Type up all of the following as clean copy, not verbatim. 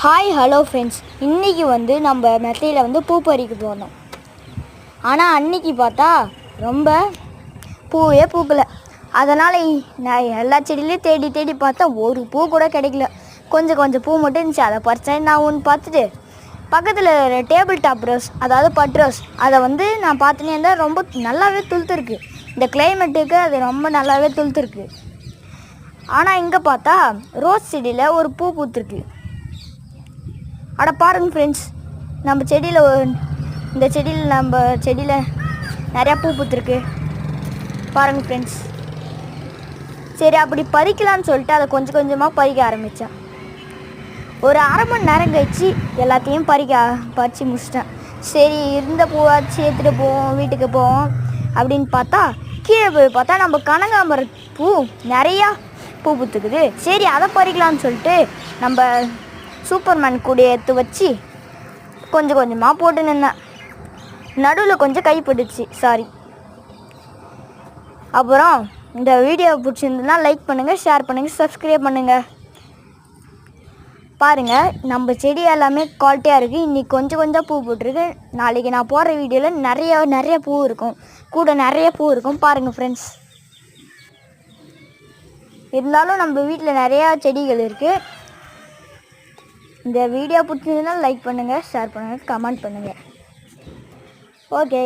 Hi hello friends, இன்றைக்கி நம்ம மெத்தையில் பூ பறிக்க போனோம். ஆனால் அன்றைக்கி பார்த்தா ரொம்ப பூவே பூக்கலை. அதனால் நான் எல்லா செடியிலையும் தேடி தேடி பார்த்தா ஒரு பூ கூட கிடைக்கல. கொஞ்சம் பூ மட்டும் இருந்துச்சு. அதை பறிச்சேன். நான் ஒன்று பார்த்துட்டு பக்கத்தில் டேபிள் டாப் ரோஸ், அதாவது பட் ரோஸ், அதை நான் பார்த்துனே இருந்தால் ரொம்ப நல்லாவே துளுத்துருக்கு. இந்த கிளைமேட்டுக்கு அது ரொம்ப நல்லாவே துளுத்துருக்கு. ஆனால் இங்கே பார்த்தா ரோஸ் செடியில் ஒரு பூ பூத்துருக்கு. அட பாருங்க ஃப்ரெண்ட்ஸ், நம்ம இந்த செடியில் நிறையா பூ பூத்துருக்கு பாருங்கள் ஃப்ரெண்ட்ஸ். சரி, அப்படி பறிக்கலான்னு சொல்லிட்டு அதை கொஞ்சமாக பறிக்க ஆரம்பித்தேன். ஒரு அரை மணி நேரம் கழிச்சு எல்லாத்தையும் பறித்து முடிச்சிட்டேன். சரி, இருந்த பூவாச்சு எடுத்துகிட்டு போவோம், வீட்டுக்கு போவோம் அப்படின்னு பார்த்தா கீழே போய் பார்த்தா நம்ம கனகாம்பர பூ நிறையா பூ பூத்துக்குது. சரி, அதை பறிக்கலான்னு சொல்லிட்டு நம்ம சூப்பர்மேன் கூடைய எடுத்து வச்சு கொஞ்சமாக போட்டு நின்னேன். நடுவில் கொஞ்சம் கைப்பட்டுச்சு, சாரி. அப்புறம் இந்த வீடியோ பிடிச்சிருந்ததுன்னா லைக் பண்ணுங்கள், ஷேர் பண்ணுங்கள், சப்ஸ்கிரைப் பண்ணுங்கள். பாருங்கள், நம்ம செடி எல்லாமே குவாலிட்டியாக இருக்குது. இன்றைக்கி கொஞ்சம் பூ போட்டிருக்கு. நாளைக்கு நான் போடுற வீடியோவில் நிறைய பூ இருக்கும், கூட நிறைய பூ இருக்கும். பாருங்கள் ஃப்ரெண்ட்ஸ். இருந்தாலும் நம்ம வீட்டில் நிறையா செடிகள் இருக்குது. இந்த வீடியோ பிடிச்சிருந்ததுன்னா லைக் பண்ணுங்கள், ஷேர் பண்ணுங்கள், கமெண்ட் பண்ணுங்கள். Okay,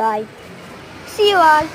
bye. See you all.